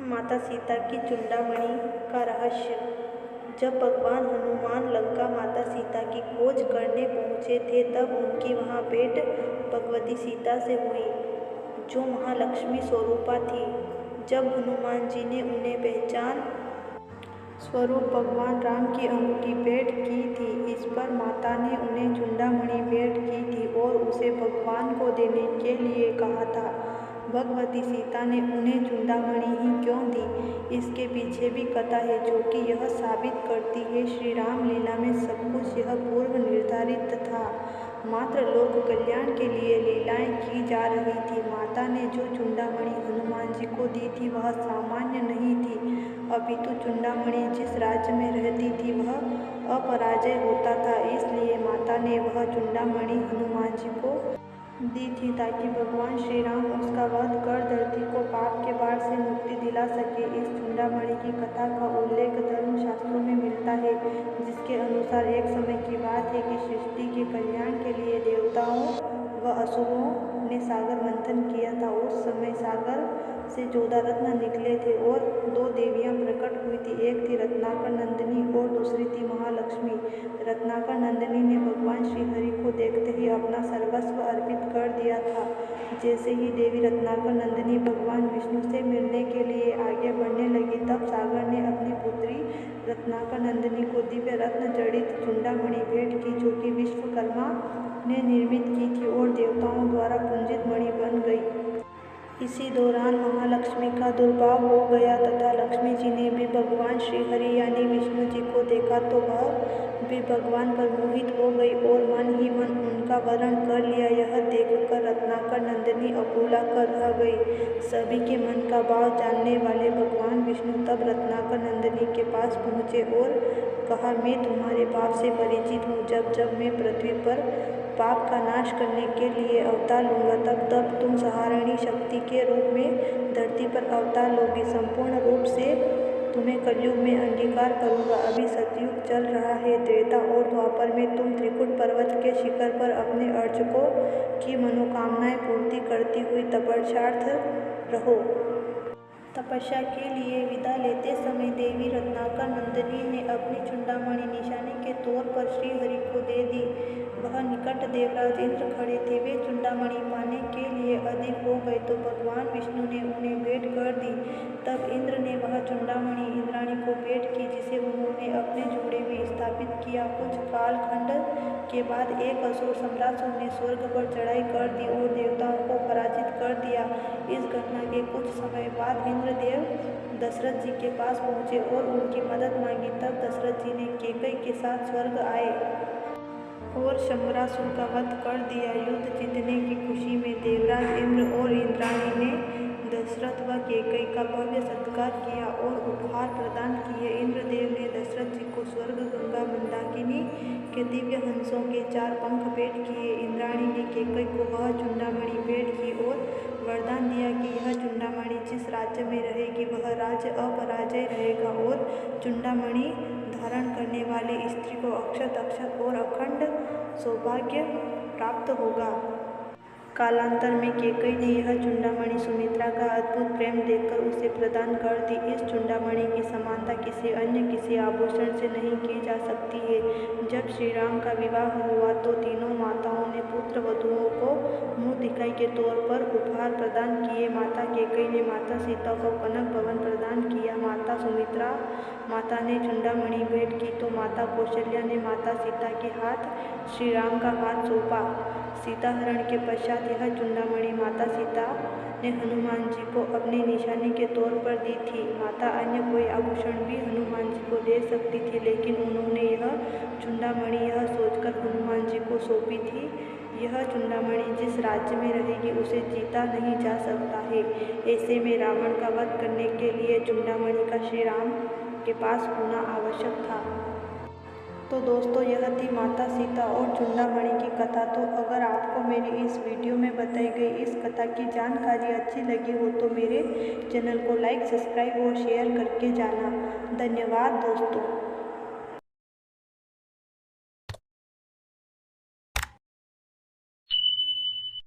माता सीता की चूड़ामणि का रहस्य। जब भगवान हनुमान लंका माता सीता की खोज करने पहुँचे थे तब उनकी वहाँ भेंट भगवती सीता से हुई, जो महालक्ष्मी स्वरूपा थी। जब हनुमान जी ने उन्हें पहचान स्वरूप भगवान राम की अंगूठी भेंट की थी, इस पर माता ने उन्हें चूड़ामणि भेंट की थी और उसे भगवान को देने के लिए कहा था। भगवती सीता ने उन्हें चूड़ामणि ही क्यों दी, इसके पीछे भी कथा है, जो कि यह साबित करती है श्री राम लीला में सब कुछ यह पूर्व निर्धारित था, मात्र लोक कल्याण के लिए लीलाएं की जा रही थी। माता ने जो चूड़ामणि हनुमान जी को दी थी वह सामान्य नहीं थी, अपितु चूड़ामणि जिस राज्य में रहती थी वह अपराजय होता था, इसलिए माता ने वह चूड़ामणि हनुमान जी को दी थी ताकि भगवान श्री राम उसका वध कर धरती को पाप के भार से मुक्ति दिला सके। इस चूड़ामणि की कथा का उल्लेख धर्मशास्त्रों में मिलता है, जिसके अनुसार एक समय की बात है कि सृष्टि के कल्याण के लिए देवताओं व असुरों ने सागर मंथन किया था। उस समय सागर से 14 रत्न निकले थे और 2 देवियां प्रकट हुई थी, एक थी रत्नाकर नंदिनी और दूसरी थी महालक्ष्मी। रत्नाकर नंदिनी ने भगवान श्री हरि को देखते ही अपना सर्वस्व अर्पित कर दिया था। जैसे ही देवी रत्नाकर नंदिनी भगवान विष्णु से मिलने के लिए आगे बढ़ने लगी, तब सागर ने अपनी पुत्री रत्नाकर नंदिनी को दिव्य रत्न जड़ित चूड़ामणि भेंट की, जो कि विश्वकर्मा ने निर्मित की थी और देवताओं द्वारा पूजित मणि बन गई। इसी दौरान महालक्ष्मी का दुर्भाव हो गया तथा लक्ष्मी जी ने भी भगवान श्री हरि यानी विष्णु जी को देखा तो वह भी भगवान पर मोहित हो गई और मन ही मन उनका वरण कर लिया। यह देखकर रत्नाकर नंदिनी अबूला कर रह गई। सभी के मन का भाव जानने वाले भगवान विष्णु तब रत्नाकर नंदिनी के पास पहुँचे और कहा, मैं तुम्हारे भाव से परिचित हूँ। जब जब मैं पृथ्वी पर पाप का नाश करने के लिए अवतार लूँगा, तब तब तुम सहारणी शक्ति के रूप में धरती पर अवतार लोगी। संपूर्ण रूप से तुम्हें कलयुग में अंगीकार करूँगा। अभी सतयुग चल रहा है, त्रेता और द्वापर में तुम त्रिकुट पर्वत के शिखर पर अपने अर्चकों की मनोकामनाएं पूर्ति करती हुई तपस्यार्थ रहो। तपस्या के लिए विदा लेते समय देवी रत्नाकर नंदिनी ने अपनी चूड़ामणि निशाने के तौर पर श्री हरि को दे दी। वह निकट देवराज इंद्र खड़े थे। वे चूड़ामणि पाने के लिए अधिक हो गए तो भगवान विष्णु ने उन्हें भेंट कर दी। तब इंद्र ने वह चूड़ामणि इंद्राणी को भेंट की, जिसे उन्होंने अपने जोड़े में स्थापित किया। कुछ कालखंड के बाद एक असुर सम्राट ने स्वर्ग पर चढ़ाई कर दी और देवताओं को पराजित कर दिया। इस घटना के कुछ समय बाद इंद्रदेव दशरथ जी के पास पहुँचे और उनकी मदद मांगी। तब दशरथ जी ने कैकेयी के साथ स्वर्ग आए और शंबरासुर का वध कर दिया। युद्ध जीतने की खुशी में देवराज इंद्र और इंद्राणी ने दशरथ व कैकेयी का भव्य सत्कार किया और उपहार प्रदान किए। इंद्रदेव ने दशरथ जी को स्वर्ग गंगा मंदाकिनी के दिव्य हंसों के 4 पंख भेंट किए। इंद्राणी ने कैकेयी को वह चूड़ामणि भेंट की और वरदान दिया कि यह चूड़ामणि जिस राज्य में रहेगी वह राज्य अपराजय रहेगा और चूड़ामणि धारण करने वाली स्त्री को अक्षत अक्षत और अखंड सौभाग्य प्राप्त होगा। कालांतर में कैकेयी ने यह चूड़ामणि सुमित्रा का अद्भुत प्रेम देखकर उसे प्रदान कर दी। इस चूड़ामणि की समानता किसी आभूषण से नहीं की जा सकती है। जब श्री राम का विवाह हुआ तो तीनों माताओं ने पुत्र वधुओं को मुँह दिखाई के तौर पर उपहार प्रदान किए। माता कैकेयी ने माता सीता को कनक भवन प्रदान किया। माता सुमित्रा माता ने चूड़ामणि भेंट की तो माता कौशल्या ने माता सीता के हाथ श्री राम का हाथ सौंपा। सीताहरण के पश्चात यह चूड़ामणि माता सीता ने हनुमान जी को अपने निशाने के तौर पर दी थी। माता अन्य कोई आभूषण भी हनुमान जी को दे सकती थी, लेकिन उन्होंने यह चूड़ामणि यह सोचकर हनुमान जी को सौंपी थी, यह चूड़ामणि जिस राज्य में रहेगी उसे जीता नहीं जा सकता है। ऐसे में रावण का वध करने के लिए चूड़ामणि का श्री राम के पास होना आवश्यक था। तो दोस्तों, यह थी माता सीता और चूड़ामणि की कथा। तो अगर आपको मेरी इस वीडियो में बताई गई इस कथा की जानकारी अच्छी लगी हो तो मेरे चैनल को लाइक, सब्सक्राइब और शेयर करके जाना। धन्यवाद दोस्तों।